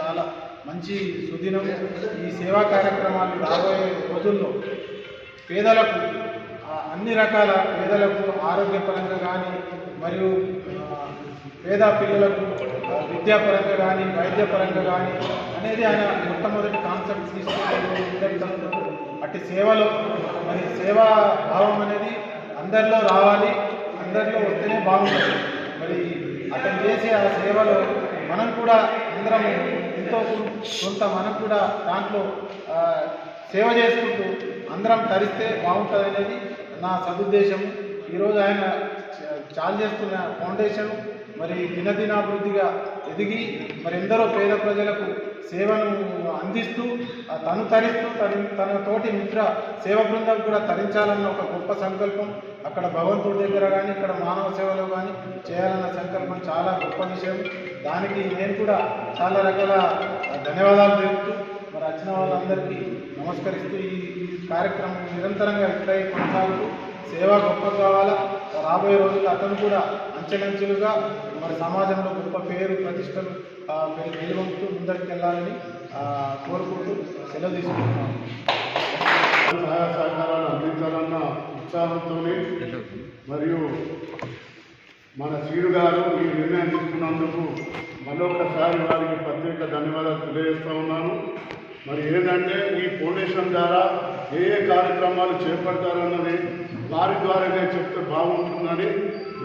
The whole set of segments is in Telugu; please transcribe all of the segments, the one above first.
చాలా మంచి సుదినం. ఈ సేవా కార్యక్రమాలు రాబోయే రోజుల్లో పేదలకు అన్ని రకాల పేదలకు ఆరోగ్యపరంగా కానీ మరియు పేద పిల్లలకు విద్యాపరంగా కానీ వైద్యపరంగా కానీ అనేది ఆయన మొట్టమొదటి కాన్సెప్ట్ తీసుకుంటూ అట్టి సేవలో మరి సేవా భావం అనేది అందరిలో రావాలి, అందరిలో వస్తేనే బాగుంటుంది. మరి అతను చేసే ఆ సేవలో మనం కూడా అందరం ఎంతో కొంత మనం కూడా దాంట్లో సేవ చేసుకుంటూ అందరం తరిస్తే బాగుంటుంది అనేది నా సదుద్దేశం. ఈరోజు ఆయన చాలు చేస్తున్న ఫౌండేషన్ మరి దినదినాభివృద్ధిగా ఎదిగి మరి ఎందరో పేద ప్రజలకు సేవను అందిస్తూ తను తరిస్తూ తన తోటి మిత్ర సేవ బృందం కూడా తరించాలన్న ఒక గొప్ప సంకల్పం అక్కడ భగవంతుడి దగ్గర కానీ ఇక్కడ మానవ సేవలో కానీ చేయాలన్న సంకల్పం చాలా గొప్ప విషయం. దానికి నేను కూడా చాలా రకాల ధన్యవాదాలు తెలుపుతూ మరి వచ్చిన వాళ్ళందరికీ నమస్కరిస్తూ ఈ కార్యక్రమం నిరంతరంగా ఇట్లా కొనసాగుతూ సేవ గొప్ప కావాలా. రాబోయే రోజుల్లో అతను కూడా అంచెలంచెలుగా మరి సమాజంలో గొప్ప పేరు ప్రతిష్టలు వెలువడుతూ ముందరికి వెళ్ళాలని కోరుకుంటూ సెలవు తీసుకుంటున్నాను. సహాయ సహకారాలు అందించాలన్న ఉత్సాహంతోనే మరియు మన శ్రీను గారు ఈ నిర్ణయం తీసుకున్నందుకు మరొకసారి వారికి ప్రత్యేక ధన్యవాదాలు తెలియజేస్తూ ఉన్నాను. మరి ఏంటంటే ఈ ఫౌండేషన్ ద్వారా ఏ కార్యక్రమాలు చేపడతారన్నది వారి ద్వారానే చెప్తే బాగుంటుందని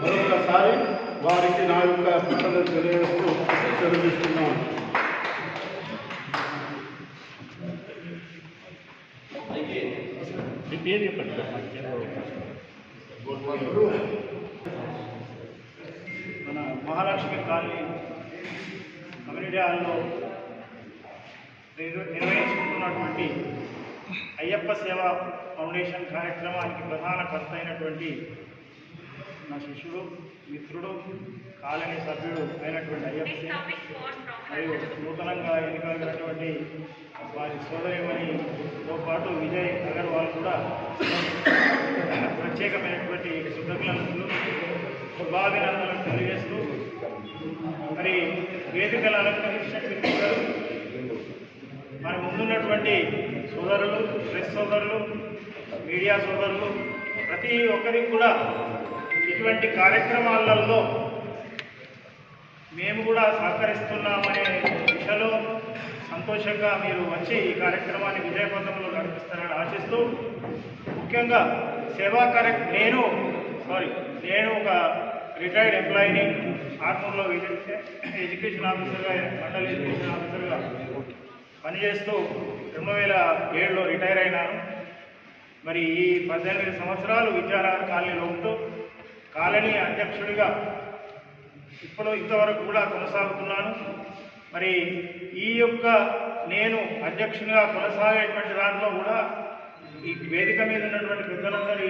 మరొకసారి వారికి నా యొక్క కృతజ్ఞతలు తెలియజేస్తూ తెలియజేస్తున్నాను. మన మహాలక్ష్మి కాలనీ కమ్యూనిటీ హాల్లో నిర్వహించుకుంటున్నటువంటి అయ్యప్ప సేవా ఫౌండేషన్ కార్యక్రమానికి ప్రధాన కర్త అయినటువంటి నా శిష్యుడు మిత్రుడు కాలనీ సభ్యుడు అయినటువంటి అయ్యప్ప మరియు నూతనంగా ఎన్నికైనటువంటి వారి సోదరిమణితో పాటు విజయ్ అగర్వాల్ కూడా ప్రత్యేకమైనటువంటి కృతజ్ఞతలు శుభాభినందనలు తెలియజేస్తూ మరి వేదికలు అలంకరించినటువంటి మరి ముందున్నటువంటి సోదరులు, ప్రెస్ సోదరులు, మీడియా సోదరులు ప్రతి ఒక్కరికి కూడా ఇటువంటి కార్యక్రమాలలో మేము కూడా సహకరిస్తున్నామనే దిశలో సంతోషంగా మీరు వచ్చి ఈ కార్యక్రమాన్ని విజయపథంలో నడిపిస్తారని ఆశిస్తూ ముఖ్యంగా సేవా నేను ఒక రిటైర్డ్ ఎంప్లాయీని ఆర్మూర్లో ఎడ్యుకేషన్ ఆఫీసర్గా మండల్ ఎడ్యుకేషన్ ఆఫీసర్గా పనిచేస్తూ 2007లో రిటైర్ అయినాను. మరి ఈ 18 సంవత్సరాలు విద్యానగర్ కాలనీలో ఉంటూ కాలనీ అధ్యక్షుడిగా ఇంతవరకు కూడా కొనసాగుతున్నాను. మరి ఈ యొక్క నేను అధ్యక్షునిగా కొనసాగేటువంటి దాంట్లో కూడా ఈ వేదిక మీద ఉన్నటువంటి పెద్దలందరి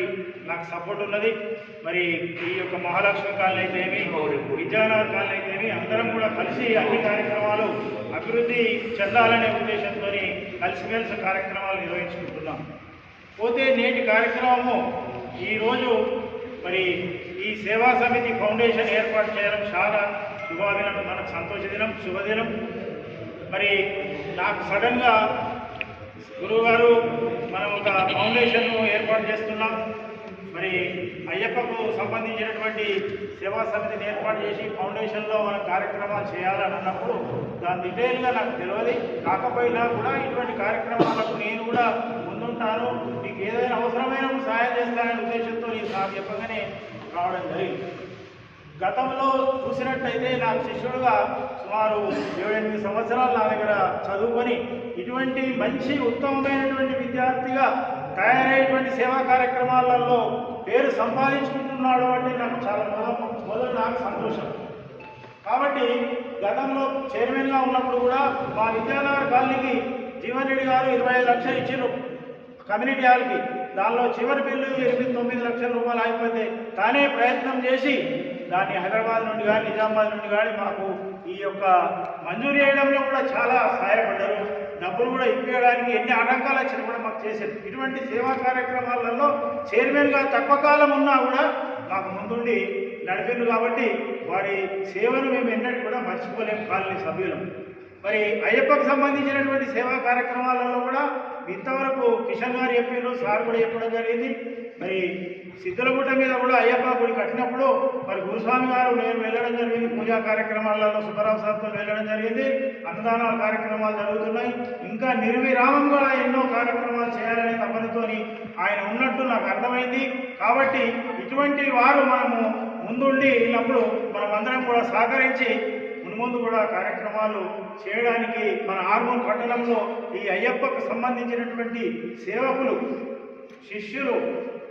నాకు సపోర్ట్ ఉన్నది. మరి ఈ యొక్క మహాలక్ష్మి కాలనీ అయితేమి, విద్యానగర్ కాలనీ అయితేమి అందరం కూడా కలిసి అన్ని కార్యక్రమాలు అభివృద్ధి చెందాలనే ఉద్దేశంతో కలిసిమెలిసి కార్యక్రమాలు నిర్వహించుకుంటున్నాం. పోతే నేటి కార్యక్రమము ఈరోజు మరి ఈ సేవా సమితి ఫౌండేషన్ ఏర్పాటు చేయడం చాలా శుభాదినం, మనకు సంతోషదినం, శుభదినం. మరి నాకు సడన్గా గురువుగారు మనం ఒక ఫౌండేషన్ను ఏర్పాటు చేస్తున్నాం, మరి అయ్యప్పకు సంబంధించినటువంటి సేవా సమితిని ఏర్పాటు చేసి ఫౌండేషన్లో మన కార్యక్రమాలు చేయాలని అన్నప్పుడు దాని డీటెయిల్గా నాకు తెలియదు. కాకపోయినా కూడా ఇటువంటి కార్యక్రమాలకు నేను కూడా ముందుంటాను, మీకు ఏదైనా అవసరమైనప్పుడు సహాయం చేస్తాననే ఉద్దేశంతో నేను నాకు చెప్పగానే రావడం జరిగింది. గతంలో చూసినట్టయితే నాకు శిష్యుడుగా సుమారు 7-8 సంవత్సరాలు నా దగ్గర చదువుకొని ఇటువంటి మంచి ఉత్తమమైనటువంటి విద్యార్థిగా తయారయ్యేటువంటి సేవా కార్యక్రమాలలో పేరు సంపాదించుకుంటున్నాడు అంటే నాకు చాలా మొదలు నాకు సంతోషం. కాబట్టి గతంలో చైర్మన్గా ఉన్నప్పుడు కూడా మా విద్యానగర్ కాలనీకి జీవన్ రెడ్డి గారు 25 లక్షలు ఇచ్చారు కమ్యూనిటీ హాల్కి. దానిలో చివరి బిల్లు 8-9 లక్షల రూపాయలు అయిపోతే తానే ప్రయత్నం చేసి దాన్ని హైదరాబాద్ నుండి కానీ నిజామాబాద్ నుండి కానీ మాకు ఈ యొక్క మంజూరు చేయడంలో కూడా చాలా సహాయపడ్డారు. డబ్బులు కూడా ఇప్పించడానికి ఎన్ని ఆటంకాలు వచ్చినా కూడా మాకు చేశారు. ఇటువంటి సేవా కార్యక్రమాలలో చైర్మన్గా తక్కువ కాలం ఉన్నా కూడా మాకు ముందుండి నడిపిండు. కాబట్టి వారి సేవను మేము ఎన్నటికీ కూడా మర్చిపోలేము కాలనీ సభ్యులం. మరి అయ్యప్పకు సంబంధించినటువంటి సేవా కార్యక్రమాలలో కూడా ఇంతవరకు కిషన్ గారు చెప్పారు, సార్ కూడా చెప్పడం జరిగింది. మరి సిద్ధలగుట్ట మీద కూడా అయ్యప్ప గుడి కట్టినప్పుడు మరి గురుస్వామి గారు నేను వెళ్ళడం జరిగింది, పూజా కార్యక్రమాలలో సుబ్బరావు సార్తో వెళ్ళడం జరిగింది, అన్నదానాల కార్యక్రమాలు జరుగుతున్నాయి. ఇంకా నిర్విరామంగా ఎన్నో కార్యక్రమాలు చేయాలనే తపనతోని ఆయన ఉన్నట్టు నాకు అర్థమైంది. కాబట్టి ఇటువంటి వారు మనము ముందుండి ఉన్నప్పుడు మనమందరం కూడా సహకరించి ముందు కూడా కార్యక్రమాలు చేయడానికి మన ఆర్మూర్ పట్టణంలో ఈ అయ్యప్పకు సంబంధించినటువంటి సేవకులు, శిష్యులు,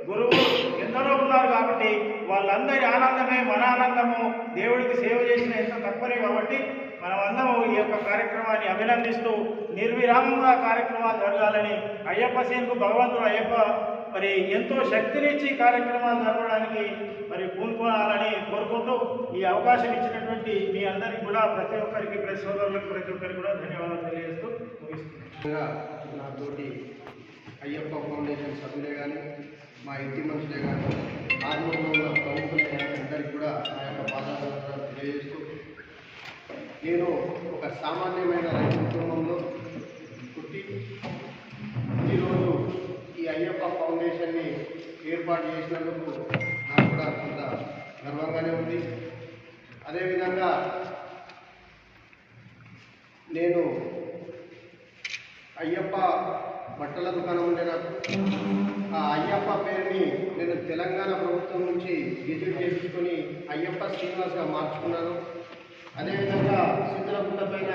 గురువులు ఎందరో ఉన్నారు. కాబట్టి వాళ్ళందరి ఆనందమే మన ఆనందము. దేవుడికి సేవ చేసిన ఎంత తక్కువనే. కాబట్టి మనమందరం ఈ యొక్క కార్యక్రమాన్ని అభినందిస్తూ నిర్విరామంగా కార్యక్రమాలు జరగాలని అయ్యప్ప సేనకు భగవంతుడు అయ్యప్ప మరి ఎంతో శక్తినిచ్చి కార్యక్రమాలు జరగడానికి మరి పూనుకోవాలని కోరుకుంటూ ఈ అవకాశం ఇచ్చినటువంటి మీ అందరికీ కూడా ప్రతి ఒక్కరికి, ప్రెస్ సోదరులకు ప్రతి ఒక్కరికి కూడా ధన్యవాదాలు తెలియజేస్తూ ముగిస్తున్నాను. నాతోటి అయ్యప్ప ఫౌండేషన్ సభ్యులే కానీ, మా ఇంటి మనుషులే కానీ, ఆర్మూర్లో ఉన్న ప్రముఖులే కానీ అందరికీ కూడా నా యొక్క బాధాలను తెలియజేస్తూ, నేను ఒక సామాన్యమైన రైతు కుటుంబంలో పుట్టి ఈరోజు ఈ అయ్యప్ప ఫౌండేషన్ని ఏర్పాటు చేసినందుకు నాకు కూడా కొంత గర్వంగానే ఉంది. అదేవిధంగా నేను అయ్యప్ప బట్టల దుకాణం ఉండే నాకు ఆ అయ్యప్ప పేరుని నేను తెలంగాణ ప్రభుత్వం నుంచి గిజిట్ చేయించుకొని అయ్యప్ప శ్రీనివాస్గా మార్చుకున్నాను. అదేవిధంగా సిద్ధలగుట్ట పైన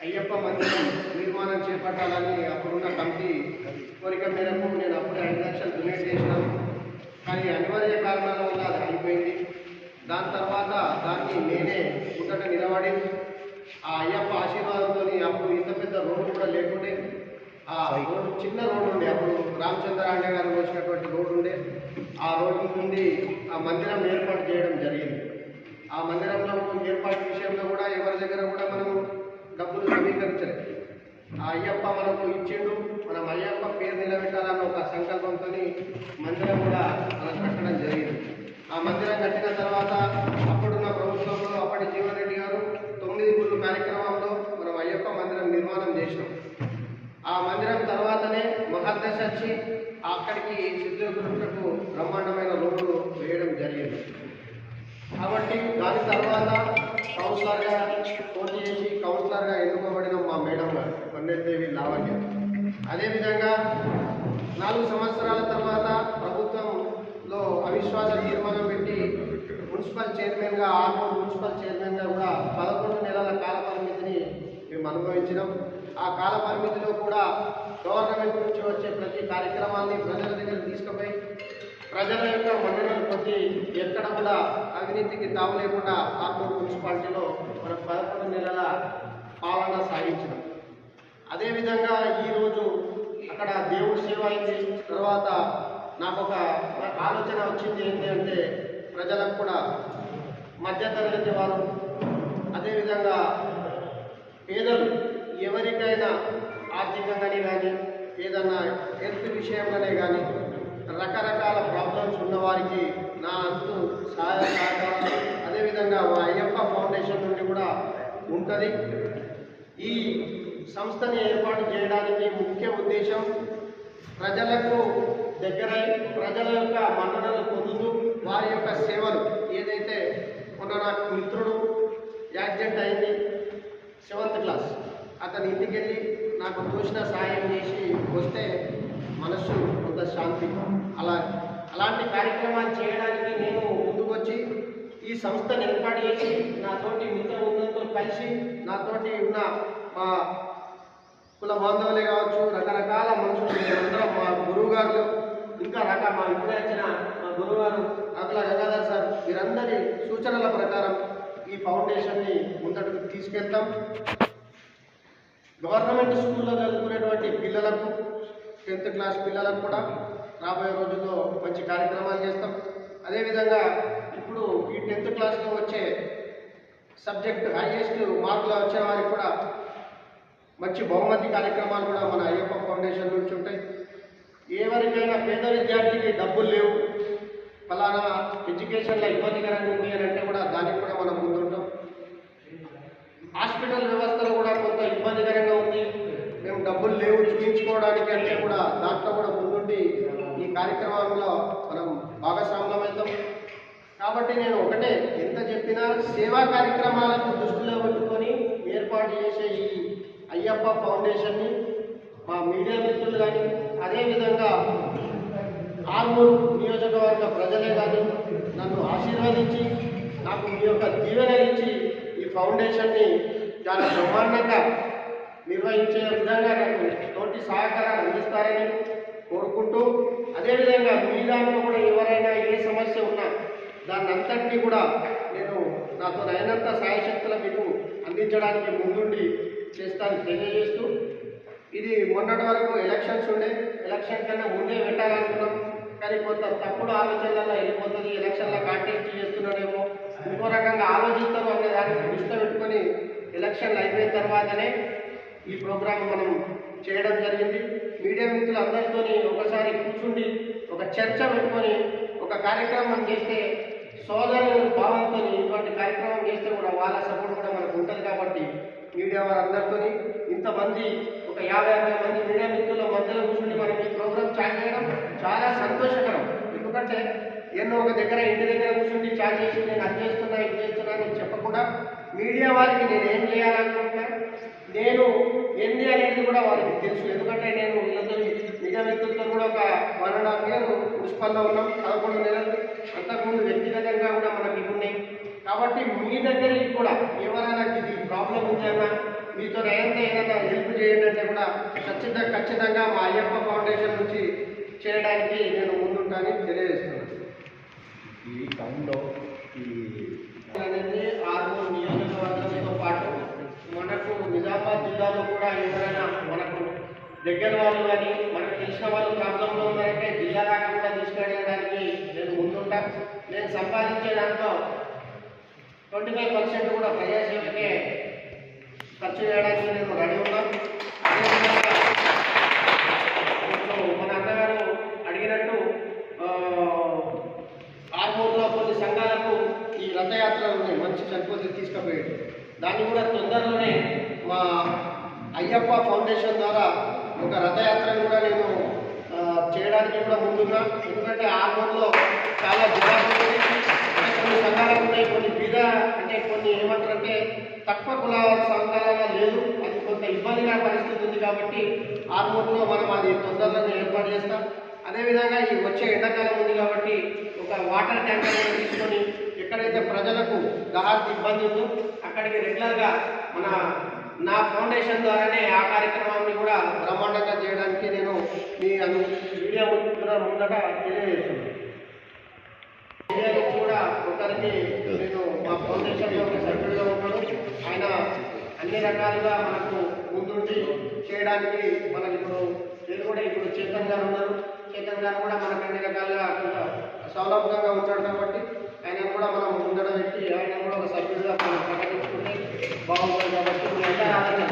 అయ్యప్ప మందిరం నిర్మాణం చేపట్టాలని అప్పుడున్న కమిటీ కోరిక మేరకు నేను అప్పుడే 5 లక్షలు డొనేట్ చేసినాను. కానీ అనివార్య కారణాల వల్ల అది ఆగిపోయింది. దాని తర్వాత దాన్ని నేనే ముందట నిలబడి ఆ అయ్యప్ప ఆశీర్వాదంతో అప్పుడు ఇంత పెద్ద రోడ్డు కూడా లేకుండే, ఆ రోడ్డు చిన్న రోడ్డు ఉండే, అప్పుడు రామచంద్రాండే గారు వచ్చినటువంటి రోడ్డు ఉండే. ఆ రోడ్డు నుండి ఆ మందిరం ఏర్పాటు చేయడం జరిగింది. ఆ మందిరంలో ఏర్పాటు విషయంలో కూడా ఎవరి దగ్గర కూడా మనం డబ్బులు సమీకరించలేదు. ఆ అయ్యప్ప మనకు ఇచ్చిండు, మనం అయ్యప్ప పేరు నిలబెట్టాలన్న ఒక సంకల్పంతో మందిరం కూడా మనం కట్టడం జరిగింది. ఆ మందిరం కట్టిన తర్వాత అప్పుడున్న ప్రభుత్వంలో అప్పటి జీవన్ రెడ్డి గారు 9 గుళ్ళు కార్యక్రమంలో మనం అయ్యప్ప మందిరం నిర్మాణం చేసినాం. ఆ మందిరం తర్వాతనే మహర్దశ వచ్చి అక్కడికి సిద్ధులకు బ్రహ్మాండమైన రోడ్డు వేయడం జరిగింది. కాబట్టి దాని తర్వాత కౌన్సిలర్గా పోటీ చేసి కౌన్సిలర్గా ఎన్నుకోబడిన మా మేడం గారు వన్నెదేవి లావణ్య. అదేవిధంగా 4 సంవత్సరాల తర్వాత ప్రభుత్వంలో అవిశ్వాస తీర్మానం పెట్టి మున్సిపల్ చైర్మన్గా, ఆర్మూర్ మున్సిపల్ చైర్మన్గా కూడా 11 నెలల కాల పరిమితిని మేము అనుభవించినాం. ఆ కాల పరిమితిలో కూడా గవర్నమెంట్ నుంచి వచ్చే ప్రతి కార్యక్రమాన్ని ప్రజల దగ్గర తీసుకుపోయి ప్రజల యొక్క మన్ననలు కొద్ది ఎక్కడ కూడా అవినీతికి తావు లేకుండా ఆర్మూర్ మున్సిపాలిటీలో మనం 11 నెలల పాలన సాగించినాం. అదేవిధంగా ఈరోజు అక్కడ దేవుడి సేవ అయింది. తర్వాత నాకు ఆలోచన వచ్చింది ఏంటి అంటే ప్రజలకు కూడా మధ్యతరగతి వారు, అదేవిధంగా పేదలు ఎవరికైనా ఆర్థికంగానే కానీ ఏదన్నా హెల్త్ విషయంలోనే కానీ రకరకాల ప్రాబ్లమ్స్ ఉన్నవారికి నా అంతు సహాయ సహకారాలు అదేవిధంగా మా అయ్యప్ప ఫౌండేషన్ నుండి కూడా ఉంటుంది. ఈ సంస్థని ఏర్పాటు చేయడానికి ముఖ్య ఉద్దేశం ప్రజలకు దగ్గరై ప్రజల యొక్క మన్ననలు పొందుతూ వారి యొక్క సేవలు ఏదైతే మొన్న నాకు మిత్రుడు యాక్సిడెంట్ అయింది 7th క్లాస్, అతని ఇంటికి వెళ్ళి నాకు తోచిన సాయం చేసి వస్తే మనస్సు కొంత శాంతి. అలాంటి కార్యక్రమాలు చేయడానికి నేను ముందుకు వచ్చి ఈ సంస్థను ఏర్పాటు చేసి నాతోటి మిగతా ఉన్నతో కలిసి నాతోటి ఉన్న మా కుల బాంధవులే కావచ్చు, రకరకాల మనుషులు అందరం, మా గురువు గారు, ఇంకా మా ఇప్పుడే వచ్చిన మా గురువు గారు అకుల గంగాధర్ సార్, వీరందరి సూచనల ప్రకారం ఈ ఫౌండేషన్ని ముందడుగు తీసుకెళ్తాం. గవర్నమెంట్ స్కూల్లో చదువుకునేటువంటి పిల్లలకు 10th క్లాస్ పిల్లలకు కూడా రాబోయే రోజుల్లో మంచి కార్యక్రమాలు చేస్తాం. అదేవిధంగా ఇప్పుడు ఈ 10th క్లాస్లో వచ్చే సబ్జెక్ట్ హైయెస్ట్ మార్కులు వచ్చే వారికి కూడా మంచి బహుమతి కార్యక్రమాలు కూడా మన అయ్యప్ప ఫౌండేషన్ నుంచి ఉంటాయి. ఎవరికైనా పేద విద్యార్థికి డబ్బులు లేవు, ఫలానా ఎడ్యుకేషన్లో ఇబ్బందికరంగా ఉంది అని అంటే కూడా దానికి కూడా మనం ముందుంటాం. హాస్పిటల్ వ్యవస్థలో కూడా కొంత డబ్బులు లేవు చూపించుకోవడానికి అంటే కూడా దాంట్లో కూడా ముందుండి ఈ కార్యక్రమంలో మనం భాగస్వామ్యమవుతాం. కాబట్టి నేను ఒకటే ఎంత చెప్పినా సేవా కార్యక్రమాలను దృష్టిలో పెట్టుకొని ఏర్పాటు చేసే ఈ అయ్యప్ప ఫౌండేషన్ని మా మీడియా మిత్రులు కానీ అదేవిధంగా ఆర్మూర్ నియోజకవర్గ ప్రజలే కానీ నన్ను ఆశీర్వదించి నాకు మీ యొక్క దీవెనలిచ్చి ఈ ఫౌండేషన్ని చాలా బ్రహ్మాండంగా నిర్వహించే విధంగా నాకు తోటి సహకారాలు అందిస్తారని కోరుకుంటూ, అదేవిధంగా మీ దాంట్లో కూడా ఎవరైనా ఏ సమస్య ఉన్నా దాన్ని అంతటినీ కూడా నేను నాతో అయినంత సాయశక్తుల మీకు అందించడానికి ముందుండి చేస్తాను తెలియజేస్తూ, ఇది మొన్నటి వరకు ఎలక్షన్స్ ఉండే, ఎలక్షన్ కన్నా ముందే పెట్టాలనుకున్నాం. కానీ కొంత తప్పుడు ఆలోచనలలో వెళ్ళిపోతుంది, ఎలక్షన్లో కాంటెస్ట్ చేస్తున్నాడేమో ఇంకో రకంగా ఆలోచిస్తారు అనే దాన్ని దృష్టిలో పెట్టుకొని ఎలక్షన్లు అయిపోయిన తర్వాతనే ఈ ప్రోగ్రాం మనం చేయడం జరిగింది. మీడియా మిత్రులు అందరితో ఒకసారి కూర్చుండి ఒక చర్చ పెట్టుకొని ఒక కార్యక్రమం చేస్తే సోదరుల భావంతో ఇటువంటి కార్యక్రమం చేస్తే కూడా వాళ్ళ సపోర్ట్ కూడా మనకు ఉంటుంది. కాబట్టి మీడియా వారందరితో ఇంతమంది ఒక 50-60 మంది మీడియా మిత్రుల మధ్యలో కూర్చుండి మనం ఈ ప్రోగ్రాం చాట్ చేయడం చాలా సంతోషకరం. ఎందుకంటే ఎన్నో ఒక దగ్గర ఇంటి దగ్గర కూర్చుండి చాట్ చేసి నేను అది చేస్తున్నా ఇది చేస్తున్నా అని చెప్పకుండా మీడియా వారికి నేను ఏం చేయాలనుకుంటున్నా, నేను ఏంది అనేది కూడా వారికి తెలుసు. ఎందుకంటే నేను వీళ్ళతో మీడియా మిత్రులతో కూడా ఒక 1.5 year మున్సిపల్లో ఉన్నాం, 11 నెలలు. అంతకుముందు వ్యక్తిగతంగా కూడా మనకి ఉన్నాయి. కాబట్టి మీ దగ్గరికి కూడా ఎవరైనా ఇది ప్రాబ్లం ఉందన్నా మీతో ఏదైనా హెల్ప్ చేయండి అంటే కూడా ఖచ్చితంగా మా అయ్యప్ప ఫౌండేషన్ నుంచి చేయడానికి నేను ముందుంటానని తెలియజేస్తున్నాను. ఈ టౌన్లో అనేది ఆర్మూర్ నియోజకవర్గంతో పాటు మనకు నిజామాబాద్ జిల్లాలో కూడా ఎవరైనా మనకు దగ్గర వాళ్ళు కానీ మనకు తెలిసిన వాళ్ళు ప్రాంతంలో ఉన్నారంటే జిల్లా దాకా కూడా తీసుకెళ్ళడానికి నేను ముందుంటా. నేను సంపాదించే దాంట్లో 25% కూడా ప్రజాసేవకే ఖర్చు చేయడానికి నేను రెడీ ఉన్నాను. అదేవిధంగా ఇప్పుడు మన అన్నగారు అడిగినట్టు ఆర్మూర్లో కొన్ని సంఘాలకు ఈ రథయాత్రలు ఉన్నాయి, మంచి చనిపోతే తీసుకుపోయాడు. దాన్ని కూడా తొందరలోనే మా అయ్యప్ప ఫౌండేషన్ ద్వారా ఒక రథయాత్రను కూడా నేను చేయడానికి కూడా ముందున్నా. ఎందుకంటే ఆర్మూర్లో చాలా జిల్లాలు ఉన్నాయి, కొన్ని సంఘాలు ఉన్నాయి, కొన్ని బీద అంటే కొన్ని ఏమంటారంటే తక్కువ కుల సంఘాలలో లేదు, అది కొంత ఇబ్బందికర పరిస్థితి ఉంది. కాబట్టి ఆర్మూర్లో మనం అది తొందరలోనే ఏర్పాటు చేస్తాం. అదేవిధంగా ఈ వచ్చే ఎండాకాలం ఉంది కాబట్టి ఒక వాటర్ ట్యాంకర్ తీసుకొని ఎక్కడైతే ప్రజలకు దాహార్తి ఇబ్బంది ఉందో అక్కడికి రెగ్యులర్గా నా ఫౌండేషన్ ద్వారానే ఆ కార్యక్రమాన్ని కూడా బ్రహ్మాండంగా చేయడానికి నేను మీ మీడియా ముందట తెలియజేస్తున్నాను. మీడియా నుంచి కూడా ఒకరికి నేను మా ఫౌండేషన్లో ఒక సభ్యుడిగా ఉన్నాను. ఆయన అన్ని రకాలుగా మనకు ముందుండి చేయడానికి మనకి ఇప్పుడు చేతన్ గారు ఉన్నారు. చేతన్ గారు కూడా మనకు అన్ని రకాలుగా సౌలభ్యంగా ఉంటాడు. కాబట్టి ఆయన కూడా మనం ముందర పెట్టి ఆయన కూడా ఒక సభ్యుడిగా మనం ప్రకటించుకుంటే బాగుంటుంది. కాబట్టి మీ అందరూ ఆలోచన